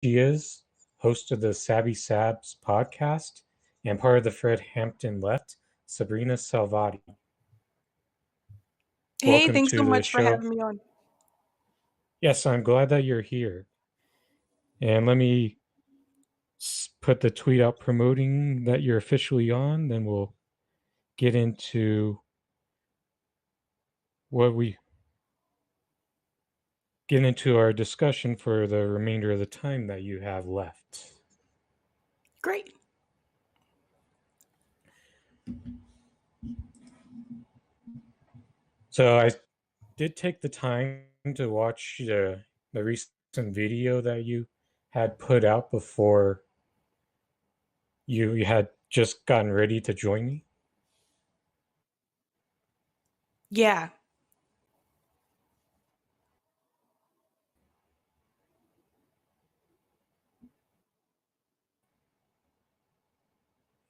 She is host of the Sabby Sabs podcast and part of the Fred Hampton Left, Sabrina Salvati. Hey, Welcome thanks so to the much for show. having me on. Yes, I'm glad that you're here. And let me put the tweet out promoting that you're officially on. Then we'll get into what we get into our discussion for the remainder of the time that you have left. Great. So I did take the time to watch the recent video that you had put out before you had just gotten ready to join me. Yeah.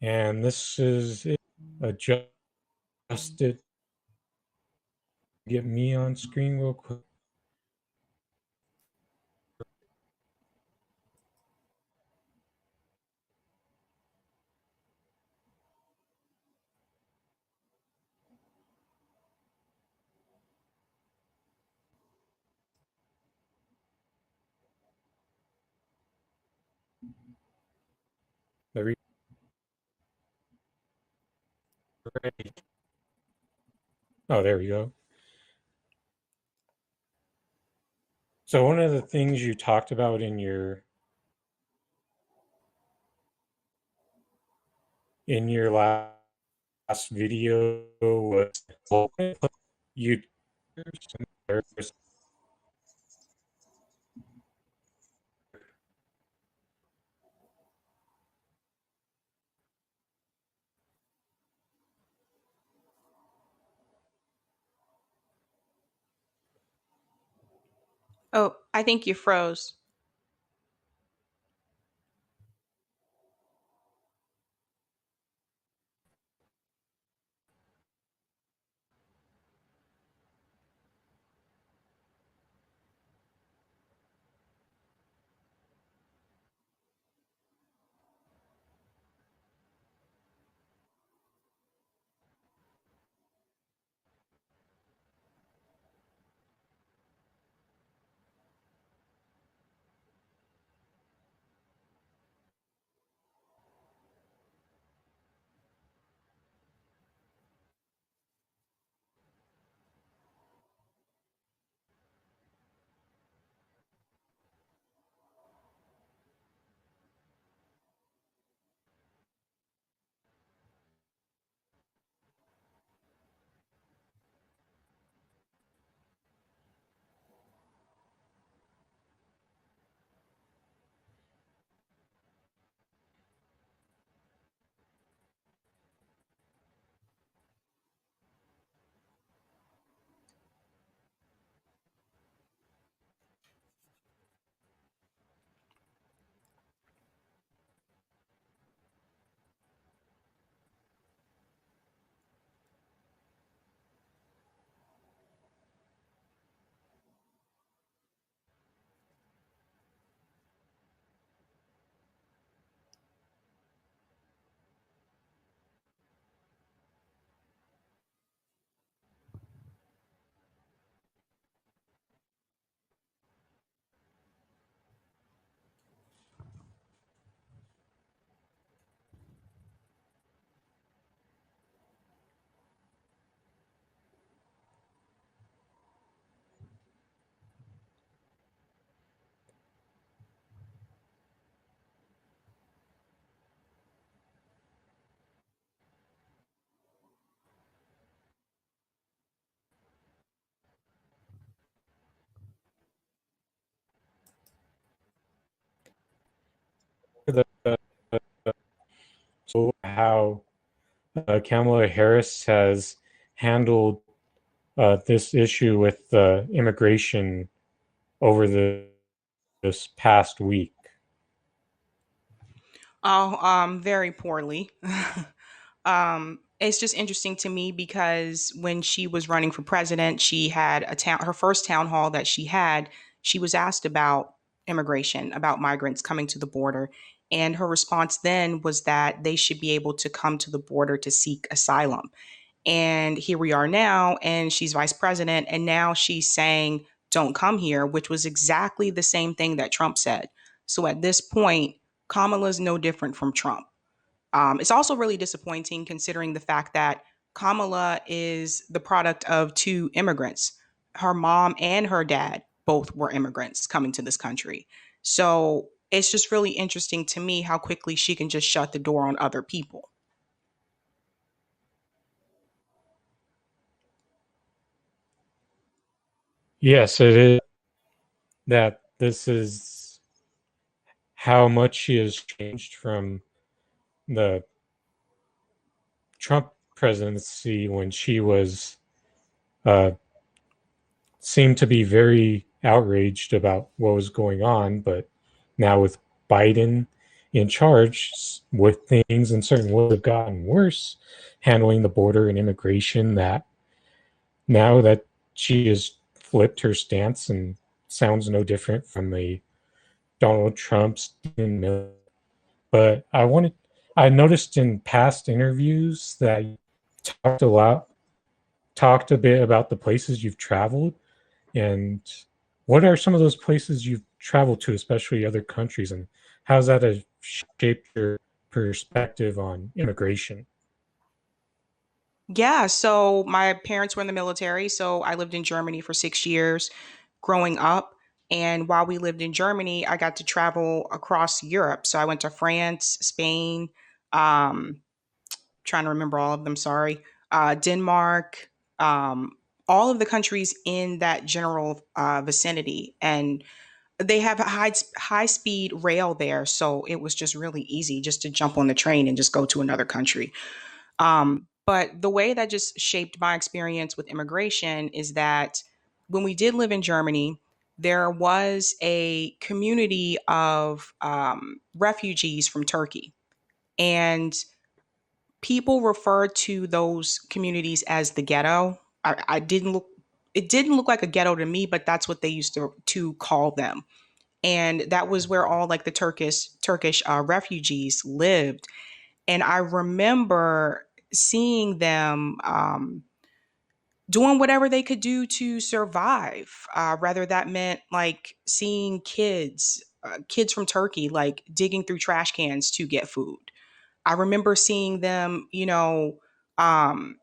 And this is it. Adjusted. Get me on screen real quick. The ready. Oh, there we go. So one of the things you talked about in your last video was you. Oh, I think you froze. The, so how Kamala Harris has handled this issue with immigration over this past week. Oh, very poorly. It's just interesting to me because when she was running for president, she had her first town hall that she had. She was asked about immigration, about migrants coming to the border. And her response then was that they should be able to come to the border to seek asylum. And here we are now, and she's vice president, and now she's saying, don't come here, which was exactly the same thing that Trump said. So at this point, Kamala's no different from Trump. It's also really disappointing considering the fact that Kamala is the product of two immigrants. Her mom and her dad both were immigrants coming to this country. So it's just really interesting to me how quickly she can just shut the door on other people. Yes, it is that this is how much she has changed from the Trump presidency when she was uh, seemed to be very outraged about what was going on, but now with Biden in charge, with things in certain ways have gotten worse, handling the border and immigration. That now that she has flipped her stance and sounds no different from the Donald Trump's. But I noticed in past interviews that you talked a lot, talked a bit about the places you've traveled. And what are some of those places you've traveled to, especially other countries, and how's that shaped your perspective on immigration? Yeah, so my parents were in the military, so I lived in Germany for 6 years growing up. And while we lived in Germany, I got to travel across Europe. So I went to France, Spain, um, trying to remember all of them, sorry, Denmark, all of the countries in that general vicinity. And they have a high speed rail there, so it was just really easy just to jump on the train and just go to another country. But the way that just shaped my experience with immigration is that when we did live in Germany, there was a community of refugees from Turkey. And people refer to those communities as the ghetto. I didn't look, it didn't look like a ghetto to me, but that's what they used to call them. And that was where all like the Turkish refugees lived. And I remember seeing them doing whatever they could do to survive. Rather, that meant like seeing kids from Turkey, like digging through trash cans to get food. I remember seeing them, um,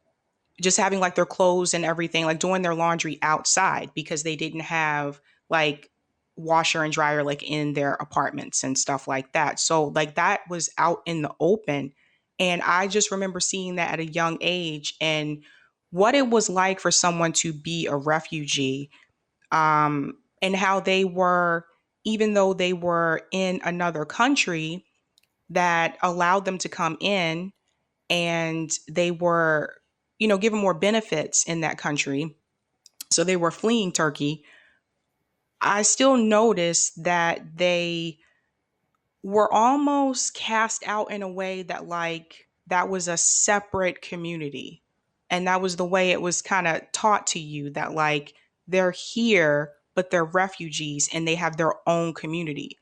just having like their clothes and everything, like doing their laundry outside because they didn't have like washer and dryer like in their apartments and stuff like that. So like that was out in the open. And I just remember seeing that at a young age and what it was like for someone to be a refugee, and how they were, even though they were in another country that allowed them to come in and they were, given more benefits in that country. So they were fleeing Turkey. I still noticed that they were almost cast out in a way that, like, that was a separate community. And that was the way it was kind of taught to you that, like, they're here, but they're refugees and they have their own community.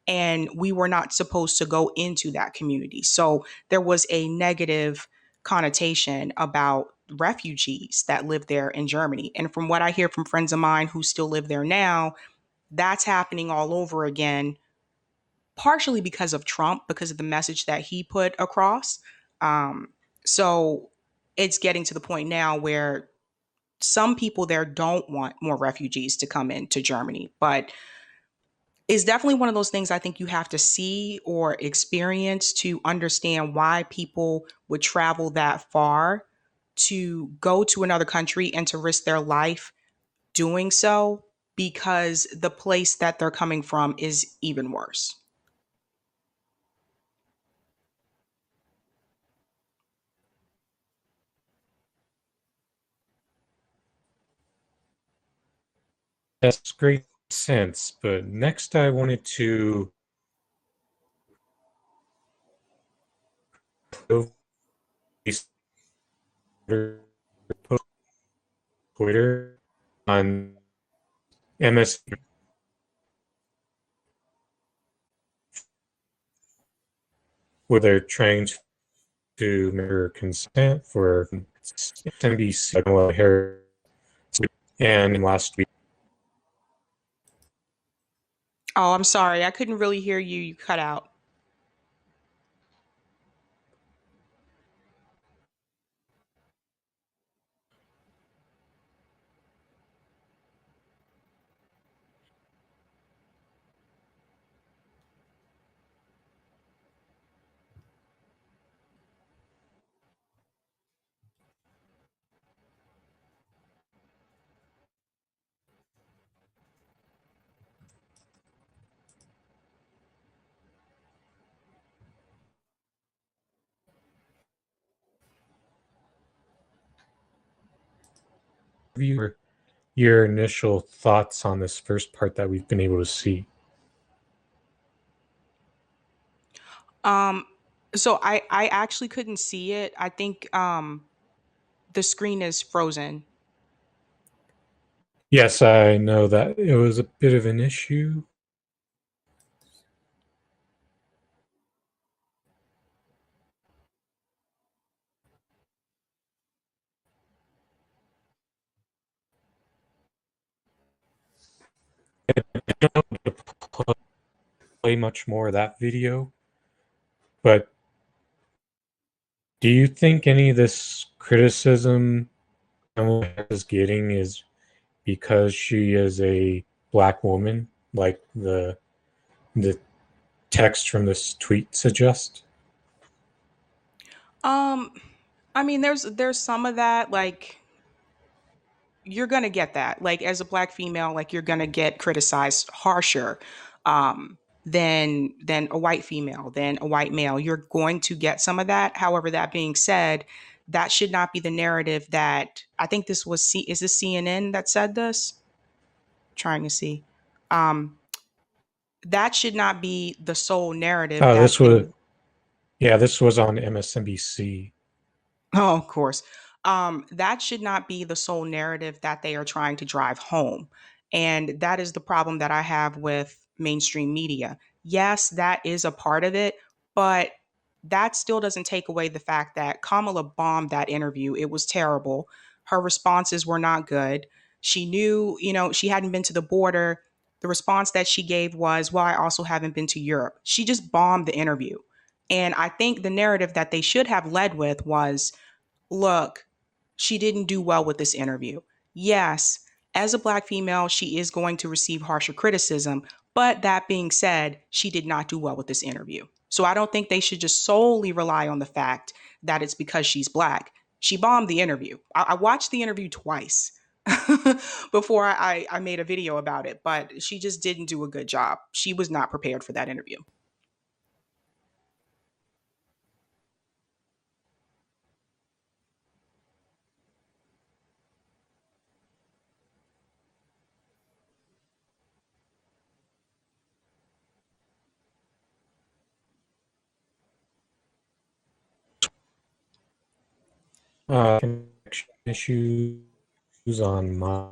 And we were not supposed to go into that community. So there was a negative connotation about refugees that live there in Germany. And from what I hear from friends of mine who still live there now, that's happening all over again, partially because of Trump, because of the message that he put across. Um, so it's getting to the point now where some people there don't want more refugees to come into Germany, but it's definitely one of those things I think you have to see or experience to understand why people would travel that far to go to another country and to risk their life doing so because the place that they're coming from is even worse. That's great sense. But next, I wanted to post Twitter on MS. where they're trying to measure consent for NBC and last week. Oh, I'm sorry. I couldn't really hear you. You cut out. Your initial thoughts on this first part that we've been able to see? Um, so I actually couldn't see it. I think the screen is frozen. Yes, I know that it was a bit of an issue. I don't know to play much more of that video, but do you think any of this criticism someone is getting is because she is a black woman, like the text from this tweet suggests? Um, I mean, there's some of that. Like you're gonna get that. Like as a black female, like you're gonna get criticized harsher than a white female, than a white male. You're going to get some of that. However, that being said, that should not be the narrative that I think this was. Is this CNN that said this? Trying to see. Um, that should not be the sole narrative Oh, that this was yeah, this was on MSNBC. Oh, of course. That should not be the sole narrative that they are trying to drive home. And that is the problem that I have with mainstream media. Yes, that is a part of it, but that still doesn't take away the fact that Kamala bombed that interview. It was terrible. Her responses were not good. She knew, she hadn't been to the border. The response that she gave was, well, I also haven't been to Europe. She just bombed the interview. And I think the narrative that they should have led with was, look, she didn't do well with this interview. Yes, as a black female, she is going to receive harsher criticism. But that being said, she did not do well with this interview. So I don't think they should just solely rely on the fact that it's because she's black. She bombed the interview. I watched the interview twice before I made a video about it, but she just didn't do a good job. She was not prepared for that interview. Connection issues on my.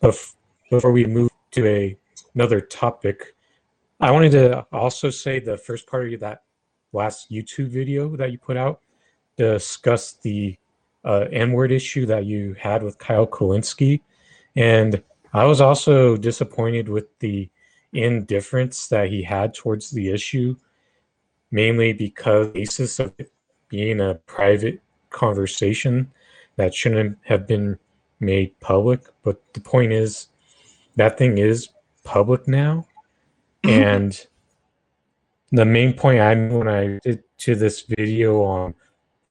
Before we move to another topic, I wanted to also say the first part of that last YouTube video that you put out discussed the N-word issue that you had with Kyle Kulinski. And I was also disappointed with the indifference that he had towards the issue, mainly because the basis of it being a private conversation that shouldn't have been made public. But the point is, that thing is public now. And the main point I made when I did to this video on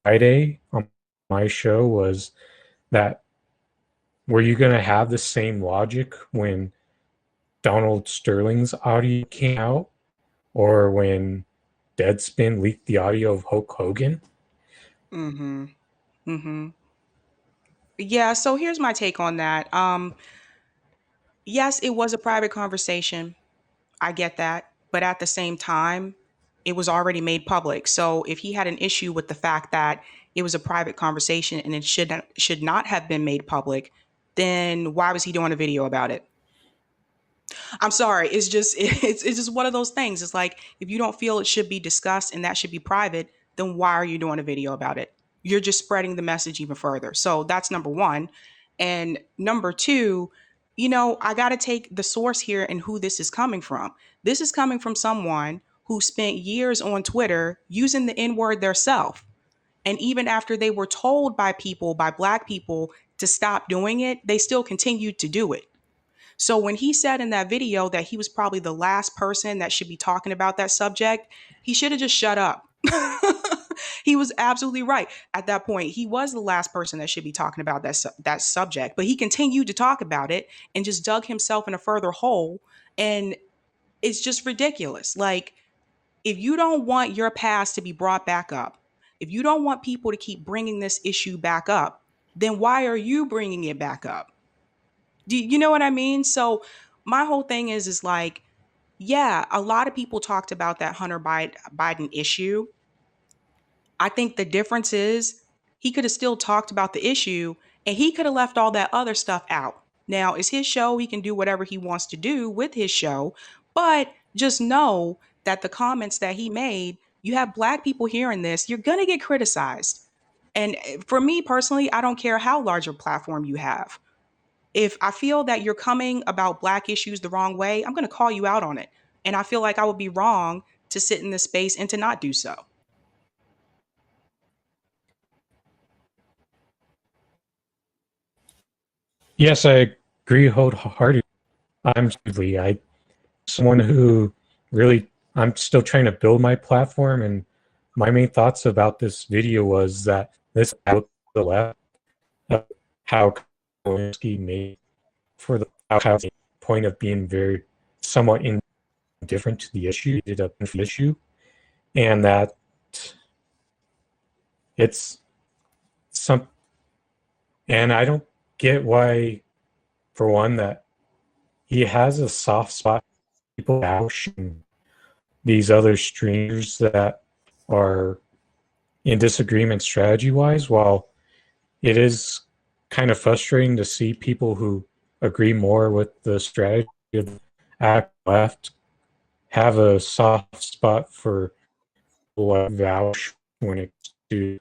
Friday on my show was that were you going to have the same logic when Donald Sterling's audio came out or when Deadspin leaked the audio of Hulk Hogan? Mm-hmm. Mm-hmm. Yeah, so here's my take on that. Yes, it was a private conversation. I get that. But at the same time, it was already made public. So if he had an issue with the fact that it was a private conversation and it should not have been made public, then why was he doing a video about it? I'm sorry. It's just it's just one of those things. It's like if you don't feel it should be discussed and that should be private, then why are you doing a video about it? You're just spreading the message even further. So that's number one. And number two, I got to take the source here and who this is coming from. This is coming from someone who spent years on Twitter using the N word theirself. And even after they were told by people, by Black people, to stop doing it, they still continued to do it. So when he said in that video that he was probably the last person that should be talking about that subject, he should have just shut up. He was absolutely right. At that point, he was the last person that should be talking about that subject, but he continued to talk about it and just dug himself in a further hole. And it's just ridiculous. Like, if you don't want your past to be brought back up, if you don't want people to keep bringing this issue back up, then why are you bringing it back up? Do you know what I mean? So my whole thing is like, yeah, a lot of people talked about that Hunter Biden issue. I think the difference is he could have still talked about the issue and he could have left all that other stuff out. Now, it's his show. He can do whatever he wants to do with his show. But just know that the comments that he made, you have Black people hearing this, you're going to get criticized. And for me personally, I don't care how large a platform you have. If I feel that you're coming about Black issues the wrong way, I'm going to call you out on it. And I feel like I would be wrong to sit in this space and to not do so. Yes, I agree wholeheartedly. I someone who really I'm still trying to build my platform, and my main thoughts about this video was that this out the left how Kowalski made for the how point of being very somewhat indifferent to the issue, did a issue, and that it's some, and I don't get why, for one, that he has a soft spot for people bashing these other streamers that are in disagreement strategy wise, while it is kind of frustrating to see people who agree more with the strategy of the act left have a soft spot for like vouch when it's to.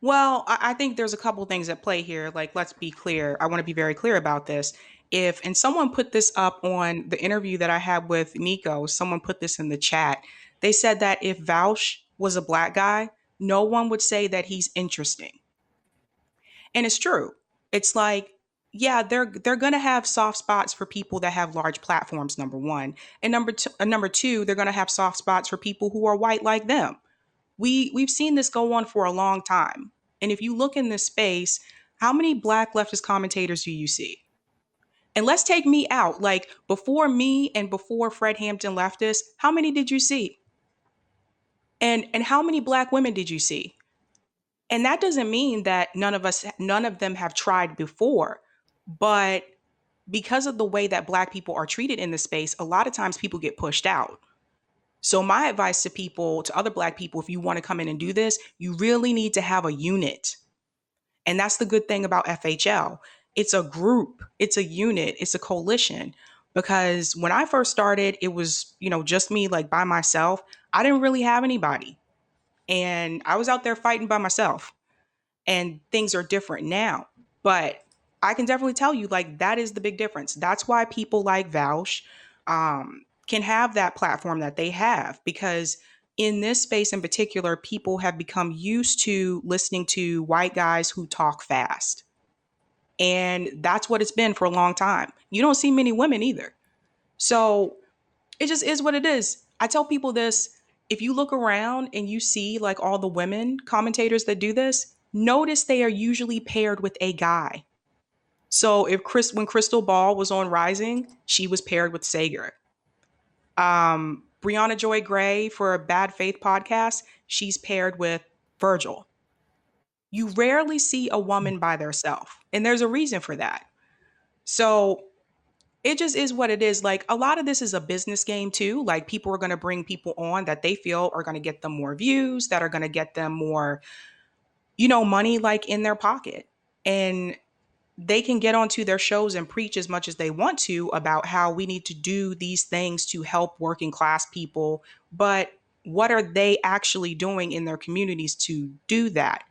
Well, I think there's a couple things at play here. Like, let's be clear. I want to be very clear about this. If, and someone put this up on the interview that I had with Nico, someone put this in the chat. They said that if Vaush was a Black guy, no one would say that he's interesting. And it's true. It's like, yeah, they're gonna have soft spots for people that have large platforms, number one. And number two, they're gonna have soft spots for people who are white like them. We've seen this go on for a long time. And if you look in this space, how many Black leftist commentators do you see? And let's take me out. Like, before me and before Fred Hampton leftist, how many did you see? And how many Black women did you see? And that doesn't mean that none of them have tried before, but because of the way that Black people are treated in this space, a lot of times people get pushed out. So my advice to people, to other Black people, if you want to come in and do this, you really need to have a unit. And that's the good thing about FHL. It's a group, it's a unit, it's a coalition. Because when I first started, it was, just me, like, by myself. I didn't really have anybody. And I was out there fighting by myself. And things are different now. But I can definitely tell you, like, that is the big difference. That's why people like Vaush can have that platform that they have, because in this space in particular, people have become used to listening to white guys who talk fast. And that's what it's been for a long time. You don't see many women either. So it just is what it is. I tell people this: if you look around and you see like all the women commentators that do this, notice they are usually paired with a guy. So when Crystal Ball was on Rising, she was paired with Sager. Brianna Joy Gray for a Bad Faith podcast, she's paired with Virgil. You rarely see a woman by themselves, and there's a reason for that. So it just is what it is. Like, a lot of this is a business game too. Like, people are going to bring people on that they feel are going to get them more views, that are going to get them more, money, like, in their pocket. And they can get onto their shows and preach as much as they want to about how we need to do these things to help working class people. But what are they actually doing in their communities to do that?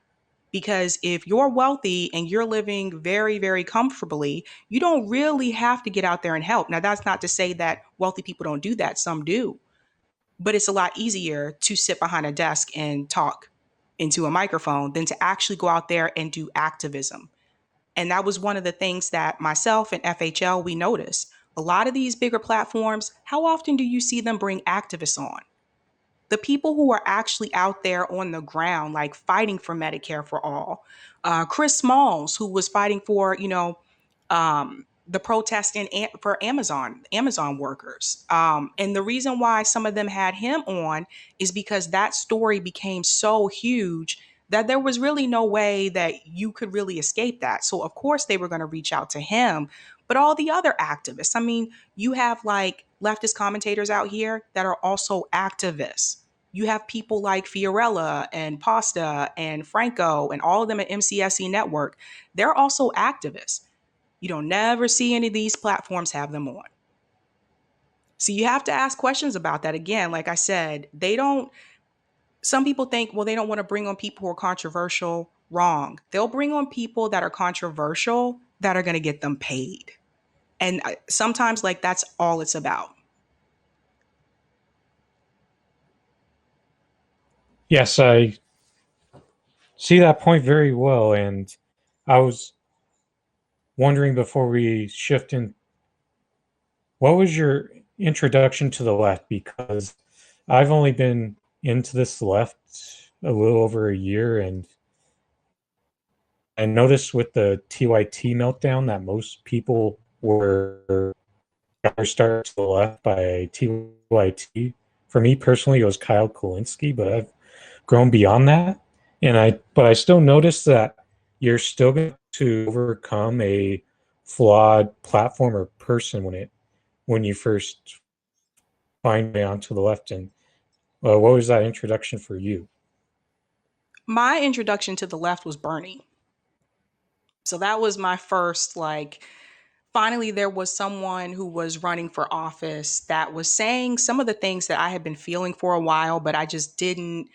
Because if you're wealthy and you're living very, very comfortably, you don't really have to get out there and help. Now, that's not to say that wealthy people don't do that, some do, but it's a lot easier to sit behind a desk and talk into a microphone than to actually go out there and do activism. And that was one of the things that myself and FHL, we noticed. A lot of these bigger platforms, how often do you see them bring activists on? The people who are actually out there on the ground, like fighting for Medicare for all. Chris Smalls, who was fighting for, the protest for Amazon workers. And the reason why some of them had him on is because that story became so huge that there was really no way that you could really escape that. So of course they were going to reach out to him, but all the other activists. I mean, you have like leftist commentators out here that are also activists. You have people like Fiorella and Pasta and Franco and all of them at MCSE Network. They're also activists. You don't never see any of these platforms have them on. So you have to ask questions about that. Again, like I said, they don't, some people think, well, they don't want to bring on people who are controversial. Wrong. They'll bring on people that are controversial that are going to get them paid. And sometimes, like, that's all it's about. Yes, I see that point very well. And I was wondering before we shift in, what was your introduction to the left? Because I've only been into this left a little over a year, and I noticed with the TYT meltdown that most people were started to the left by TYT. For me personally, it was Kyle Kulinski, but I've grown beyond that. But I still notice that you're still going to overcome a flawed platform or person when you first find me onto the left. And what was that introduction for you? My introduction to the left was Bernie. So that was my first, like, finally there was someone who was running for office that was saying some of the things that I had been feeling for a while, but I didn't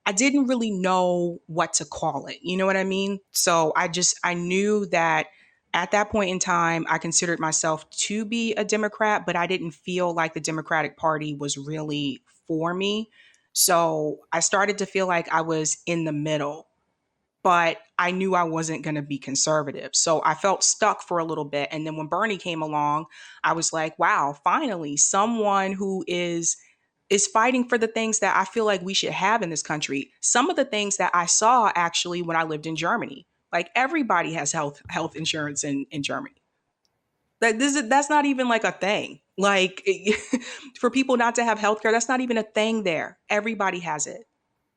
really know what to call it. You know what I mean? So I knew that at that point in time I considered myself to be a Democrat, but I didn't feel like the Democratic Party was really for me. So I started to feel like I was in the middle, but I knew I wasn't going to be conservative. So I felt stuck for a little bit. And then when Bernie came along, I was like, wow, finally someone who is fighting for the things that I feel like we should have in this country. Some of the things that I saw actually when I lived in Germany. Like everybody has health insurance in Germany. That's not even like a thing. Like for people not to have healthcare, that's not even a thing there. Everybody has it.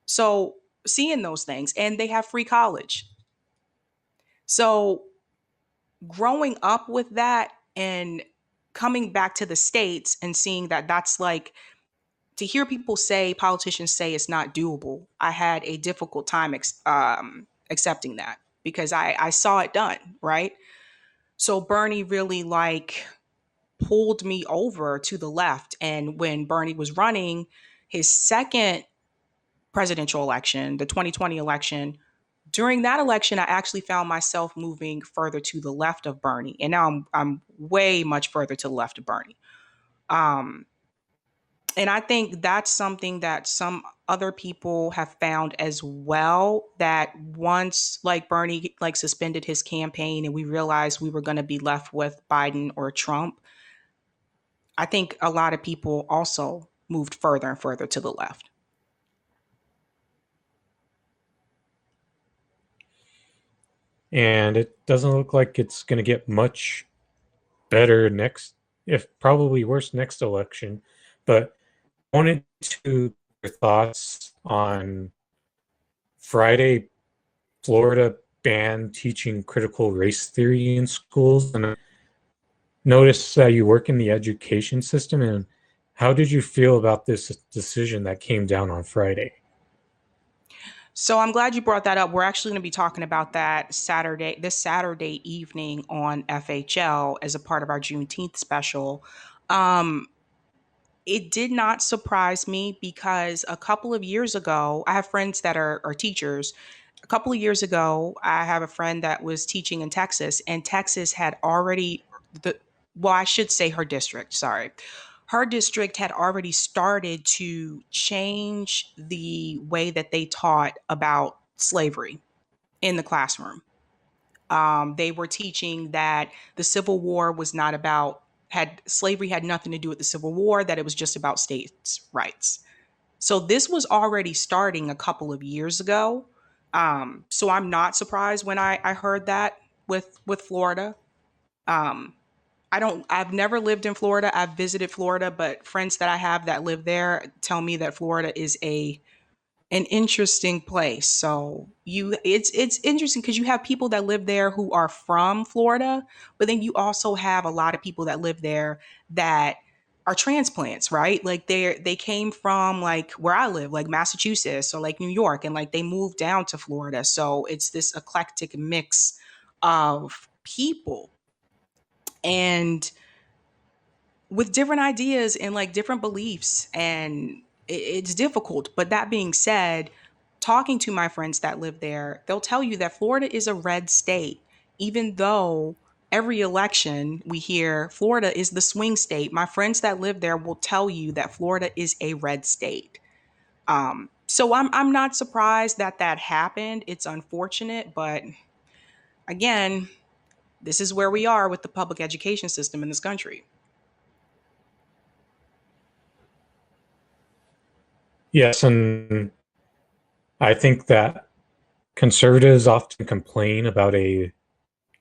So seeing those things, and they have free college. So growing up with that and coming back to the States and seeing that that's like, to hear people say, politicians say it's not doable, I had a difficult time accepting that because I saw it done, right? So Bernie really like pulled me over to the left. And when Bernie was running his second presidential election, the 2020 election, during that election, I actually found myself moving further to the left of Bernie, and now I'm way much further to the left of Bernie. Um, and I think that's something that some other people have found as well. That once like Bernie like suspended his campaign, and we realized we were going to be left with Biden or Trump, I think a lot of people also moved further and further to the left. And it doesn't look like it's going to get much better next, if probably worse next election. But I wanted to your thoughts on Friday. Florida banned teaching critical race theory in schools, and I noticed that you work in the education system. And how did you feel about this decision that came down on Friday? So I'm glad you brought that up. We're actually going to be talking about that this Saturday evening on FHL as a part of our Juneteenth special. Um, it did not surprise me because a couple of years ago, I have friends that are teachers. A couple of years ago, I have a friend that was teaching in Texas, and Texas had already the well, I should say her district, sorry. Her district had already started to change the way that they taught about slavery in the classroom. They were teaching that the Civil War was not about had slavery had nothing to do with the Civil War, that it was just about states' rights. So this was already starting a couple of years ago. So I'm not surprised when I heard that with Florida. Um, I've never lived in Florida. I've visited Florida, but friends that I have that live there tell me that Florida is an interesting place. So it's interesting because you have people that live there who are from Florida, but then you also have a lot of people that live there that are transplants, right? Like they came from like where I live, like Massachusetts or like New York, and like they moved down to Florida. So it's this eclectic mix of people. And with different ideas and like different beliefs, and it's difficult. But that being said, talking to my friends that live there, they'll tell you that Florida is a red state, even though every election we hear Florida is the swing state. My friends that live there will tell you that Florida is a red state. So I'm not surprised that that happened. It's unfortunate, but again, this is where we are with the public education system in this country. Yes, and I think that conservatives often complain about a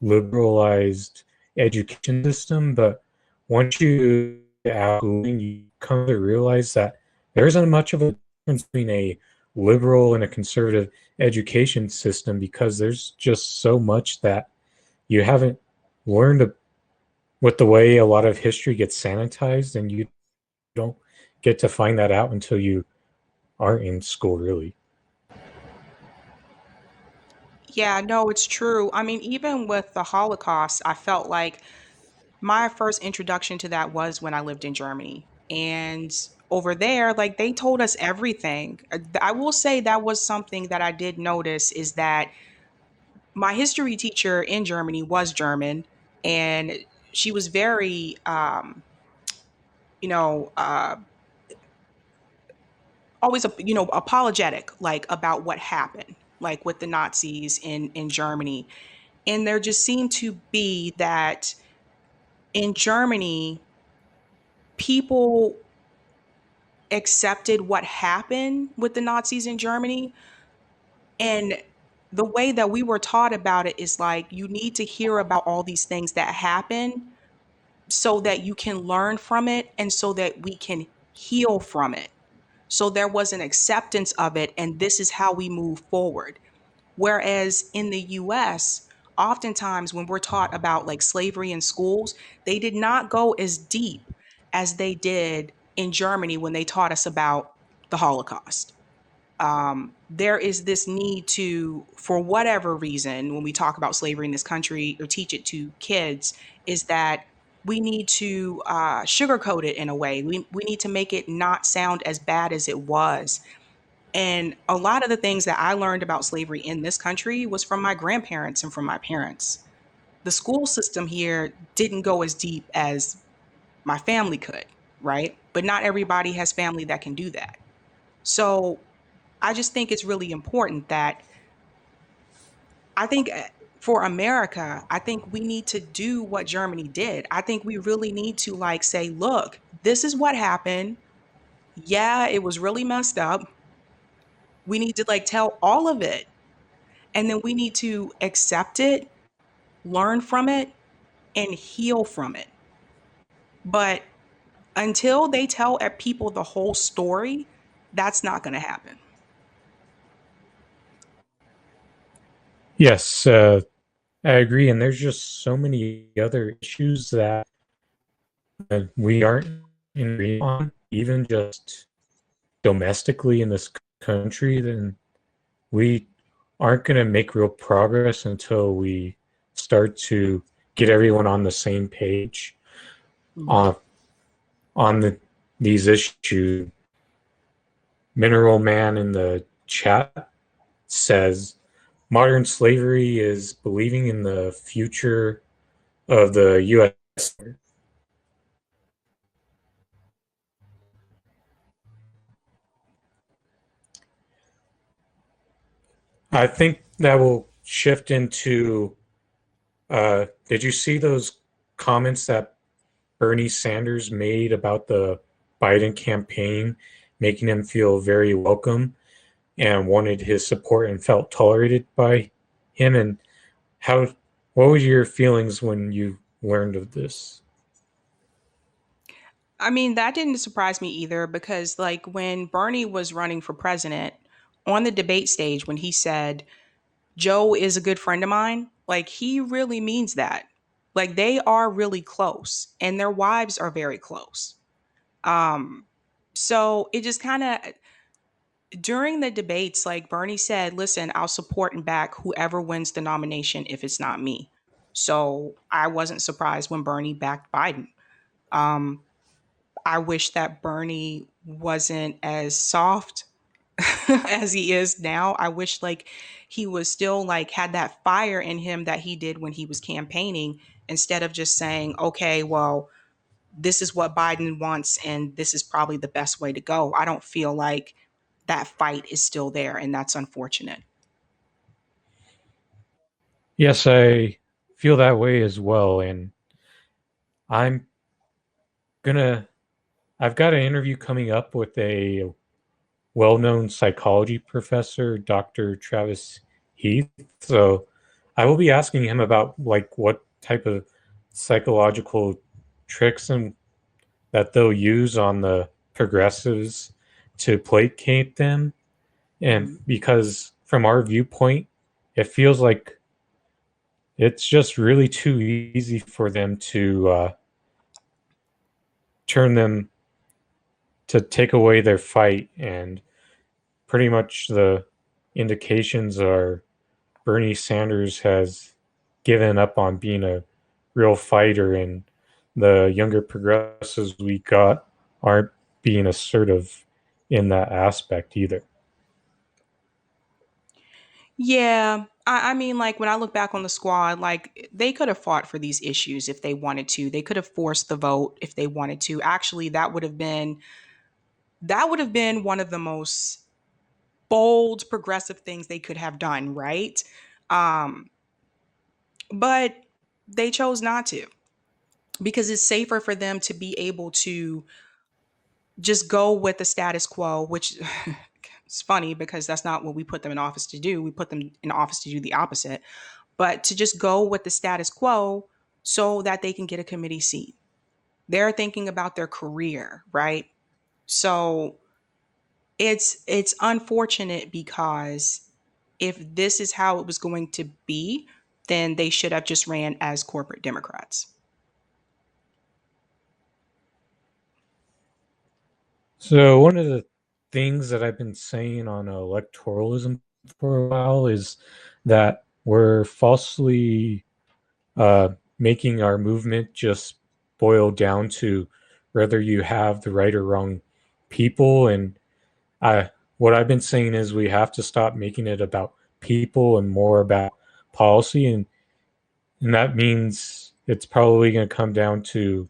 liberalized education system, but once you get out of schooling, you come to realize that there isn't much of a difference between a liberal and a conservative education system because there's just so much that you haven't learned with the way a lot of history gets sanitized, and you don't get to find that out until you aren't in school, really. Yeah, no, it's true. I mean, even with the Holocaust, I felt like my first introduction to that was when I lived in Germany. And over there, like they told us everything. I will say that was something that I did notice is that my history teacher in Germany was German, and she was very, you know, always, apologetic, like about what happened, like with the Nazis in Germany. And there just seemed to be that in Germany, people accepted what happened with the Nazis in Germany. And the way that we were taught about it is like, you need to hear about all these things that happen so that you can learn from it and so that we can heal from it. So there was an acceptance of it, and this is how we move forward. Whereas in the US, oftentimes when we're taught about like slavery in schools, they did not go as deep as they did in Germany when they taught us about the Holocaust. There is this need to, for whatever reason, when we talk about slavery in this country or teach it to kids, is that we need to sugarcoat it in a way. We need to make it not sound as bad as it was. And a lot of the things that I learned about slavery in this country was from my grandparents and from my parents. The school system here didn't go as deep as my family could, right? But not everybody has family that can do that. So I just think it's really important that I think for America, I think we need to do what Germany did. I think we really need to like say, look, this is what happened. Yeah, it was really messed up. We need to like tell all of it. And then we need to accept it, learn from it, and heal from it. But until they tell people the whole story, that's not going to happen. Yes, I agree. And there's just so many other issues that we aren't in agreement on, even just domestically in this country. Then we aren't going to make real progress until we start to get everyone on the same page Mhm. on these issues. Mineral Man in the chat says modern slavery is believing in the future of the U.S. I think that will shift into. Did you see those comments that Bernie Sanders made about the Biden campaign, making him feel very welcome and wanted his support and felt tolerated by him? And how? What were your feelings when you learned of this? I mean, that didn't surprise me either because, like, when Bernie was running for president on the debate stage, when he said, Joe is a good friend of mine, like, he really means that. Like, they are really close and their wives are very close. Um, so it just kind of, during the debates, like Bernie said, listen, I'll support and back whoever wins the nomination if it's not me. So I wasn't surprised when Bernie backed Biden. Um, I wish that Bernie wasn't as soft as he is now. I wish like he was still like had that fire in him that he did when he was campaigning instead of just saying, okay, well, this is what Biden wants and this is probably the best way to go. I don't feel like that fight is still there and that's unfortunate. Yes, I feel that way as well, and I'm gonna. I've got an interview coming up with a well-known psychology professor, Dr. Travis Heath. So I will be asking him about like what type of psychological tricks and that they'll use on the progressives to placate them. And Mhm. because from our viewpoint, it feels like it's just really too easy for them to turn them to take away their fight. And pretty much the indications are Bernie Sanders has given up on being a real fighter, and the younger progressives we got aren't being assertive in that aspect either. Yeah. I mean, like when I look back on the squad, like they could have fought for these issues if they wanted to. They could have forced the vote if they wanted to. Actually, that would have been one of the most bold progressive things they could have done, right? Um, but they chose not to because it's safer for them to be able to just go with the status quo, which it's funny because that's not what we put them in office to do. We put them in office to do the opposite, but to just go with the status quo so that they can get a committee seat. They're thinking about their career, right? So it's unfortunate because if this is how it was going to be, then they should have just ran as corporate Democrats. So one of the things that I've been saying on electoralism for a while is that we're falsely making our movement just boil down to whether you have the right or wrong people. And I, what I've been saying is we have to stop making it about people and more about policy, and that means it's probably going to come down to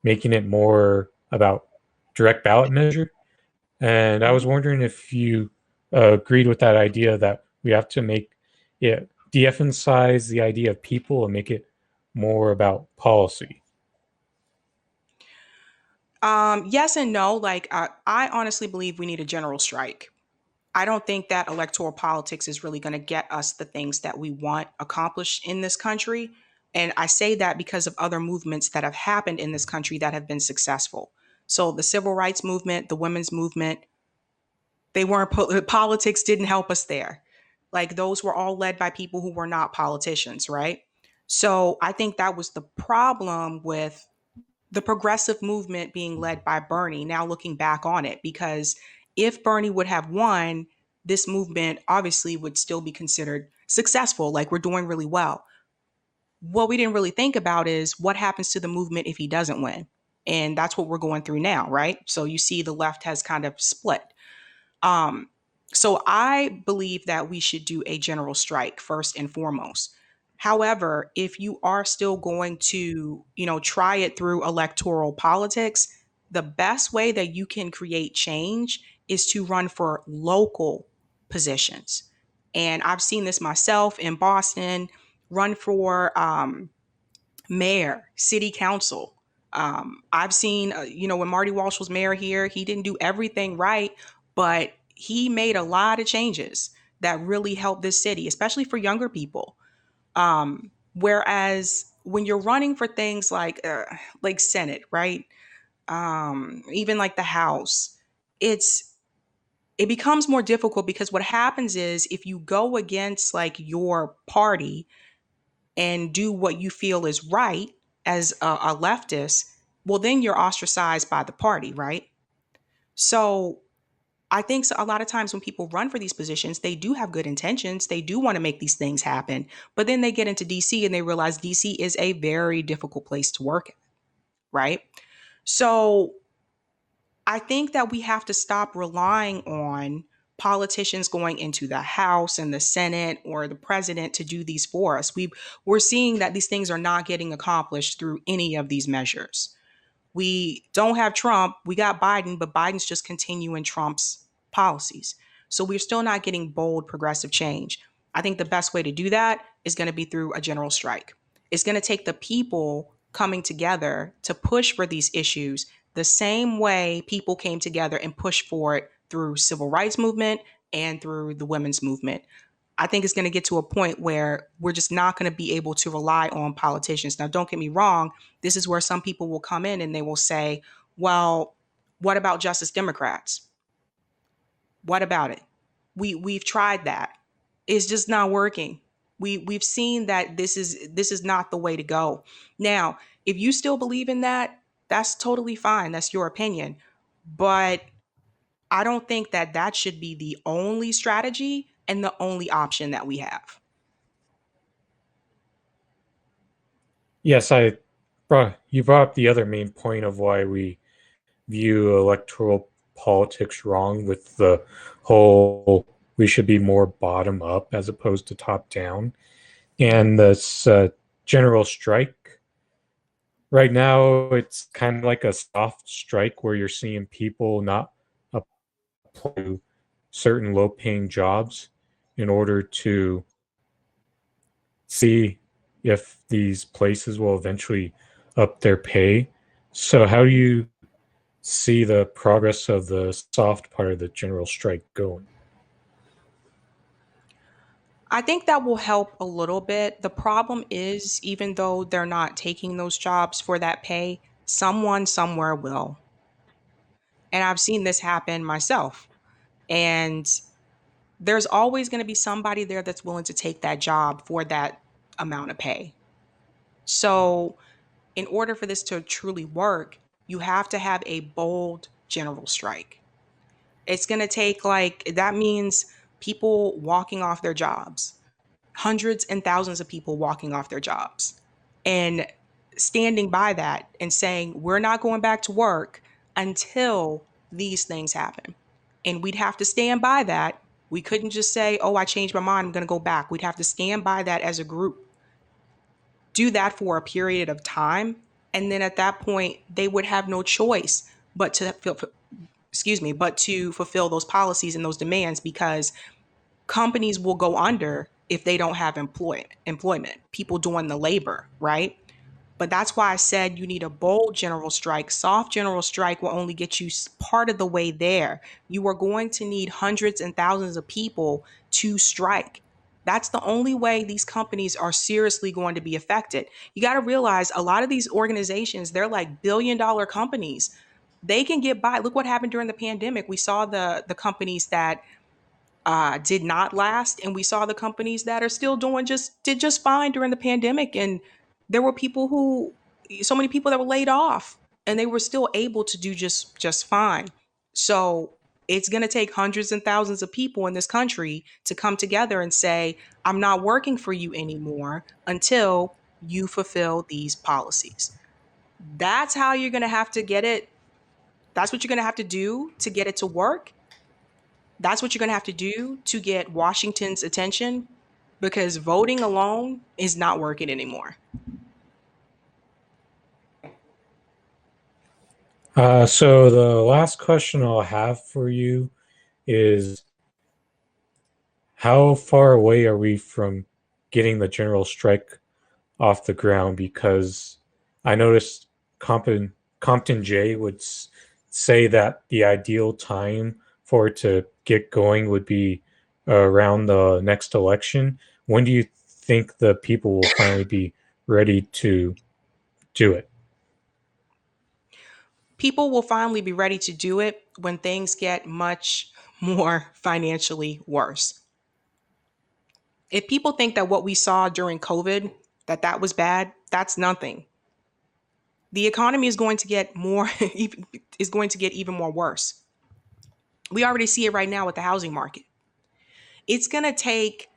making it more about direct ballot measure. And I was Mhm. wondering if you agreed with that idea that we have to make it de-emphasize the idea of people and make it more about policy. Yes and no. Like, I honestly believe we need a general strike. I don't think that electoral politics is really going to get us the things that we want accomplished in this country. And I say that because of other movements that have happened in this country that have been successful. So the civil rights movement, the women's movement, they weren't politics didn't help us there. Like those were all led by people who were not politicians, right? So I think that was the problem with the progressive movement being led by Bernie, now looking back on it, because if Bernie would have won, this movement obviously would still be considered successful, like we're doing really well. What we didn't really think about is what happens to the movement if he doesn't win. And that's what we're going through now, right? So you see the left has kind of split. Um, so I believe that we should do a general strike first and foremost. However, if you are still going to, try it through electoral politics, the best way that you can create change is to run for local positions. And I've seen this myself in Boston, run for mayor, city council. I've seen, when Marty Walsh was mayor here, he didn't do everything right, but he made a lot of changes that really helped this city, especially for younger people. Whereas when you're running for things like Senate, right? Even like the House, it's it becomes more difficult because what happens is if you go against like your party and do what you feel is right as a leftist, well, then you're ostracized by the party, right? So I think a lot of times when people run for these positions, they do have good intentions. They do want to make these things happen. But then they get into DC and they realize DC is a very difficult place to work at, right? So I think that we have to stop relying on politicians going into the House and the Senate or the president to do these for us. We're seeing that these things are not getting accomplished through any of these measures. We don't have Trump, we got Biden, but Biden's just continuing Trump's policies. So we're still not getting bold progressive change. I think the best way to do that is going to be through a general strike. It's going to take the people coming together to push for these issues the same way people came together and pushed for it through civil rights movement and through the women's movement. I think it's going to get to a point where we're just not going to be able to rely on politicians. Now, don't get me wrong. This is where some people will come in and they will say, well, what about Justice Democrats? What about it? We've tried that. It's just not working. We've seen that this is not the way to go. Now, if you still believe in that, that's totally fine. That's your opinion. But I don't think that that should be the only strategy and the only option that we have. Yes, you brought up the other main point of why we view electoral politics wrong with the whole we should be more bottom up as opposed to top down. And this general strike, right now, it's kind of like a soft strike where you're seeing people not apply to certain low paying jobs in order to see if these places will eventually up their pay. So, how do you see the progress of the soft part of the general strike going? I think that will help a little bit. The problem is, even though they're not taking those jobs for that pay, someone somewhere will. And I've seen this happen myself. And there's always going to be somebody there that's willing to take that job for that amount of pay. So, in order for this to truly work, you have to have a bold general strike. It's going to take, like, that means people walking off their jobs, hundreds and thousands of people walking off their jobs and standing by that and saying, we're not going back to work until these things happen. And we'd have to stand by that. We couldn't just say, oh, I changed my mind, I'm going to go back. We'd have to stand by that as a group, do that for a period of time. And then at that point, they would have no choice but to but to fulfill those policies and those demands because companies will go under if they don't have employment, people doing the labor, right? But that's why I said you need a bold general strike. Soft general strike will only get you part of the way there. You are going to need hundreds and thousands of people to strike. That's the only way these companies are seriously going to be affected. You got to realize a lot of these organizations, they're like billion-dollar companies. They can get by. Look what happened during the pandemic. We saw the companies that did not last, and we saw the companies that are still doing just did just fine during the pandemic. And there were so many people that were laid off, and they were still able to do just fine. So It's going to take hundreds and thousands of people in this country to come together and say, I'm not working for you anymore until you fulfill these policies. That's how you're going to have to get it. That's what you're going to have to do to get it to work. That's what you're going to have to do to get Washington's attention, because voting alone is not working anymore. So the last question I'll have for you is how far away are we from getting the general strike off the ground? Because I noticed Compton J would say that the ideal time for it to get going would be around the next election. When do you think the people will finally be ready to do it? People will finally be ready to do it when things get much more financially worse. If people think that what we saw during COVID, that was bad, that's nothing. The economy is going to get more is going to get even more worse. We already see it right now with the housing market. It's going to take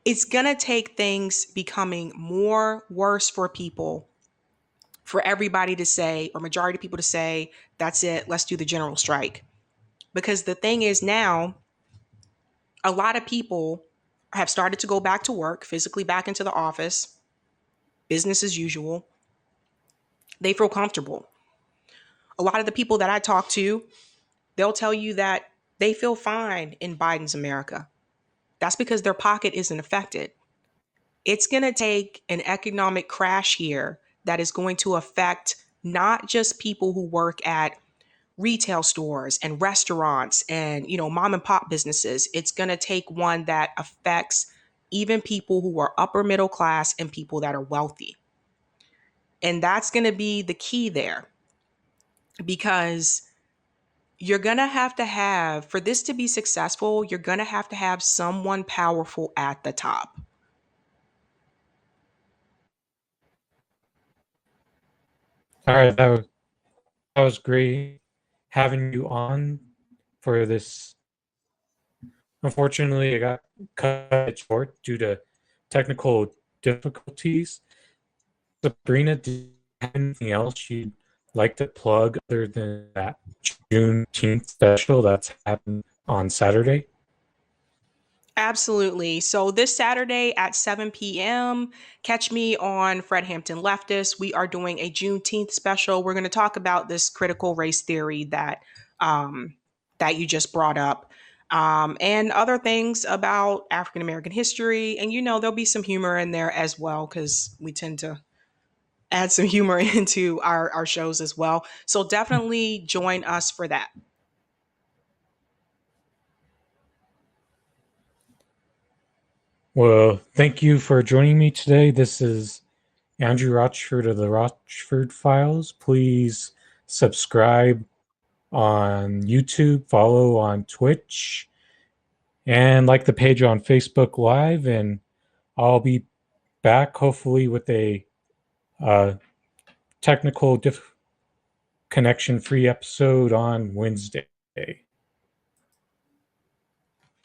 it's going to take things becoming more worse for people, for everybody to say, or majority of people to say, that's it, let's do the general strike. Because the thing is now, a lot of people have started to go back to work, physically back into the office, business as usual. They feel comfortable. A lot of the people that I talk to, they'll tell you that they feel fine in Biden's America. That's because their pocket isn't affected. It's going to take an economic crash here that is going to affect not just people who work at retail stores and restaurants and, mom and pop businesses. It's going to take one that affects even people who are upper middle class and people that are wealthy. And that's going to be the key there, because you're going to have, for this to be successful, you're going to have someone powerful at the top. All right, that was great having you on for this. Unfortunately, I got cut short due to technical difficulties. Sabrina, do you have anything else you'd like to plug other than that Juneteenth special that's happened on Saturday? Absolutely. So this Saturday at 7 p.m., catch me on Fred Hampton Leftist. We are doing a Juneteenth special. We're going to talk about this critical race theory um, that you just brought up, and other things about African American history. And there'll be some humor in there as well, because we tend to add some humor into our shows as well. So definitely join us for that. Well, thank you for joining me today. This is Andrew Rochford of the Rochford Files. Please subscribe on YouTube, follow on Twitch, and like the page on Facebook Live. And I'll be back hopefully with a uh, technical connection free episode on Wednesday.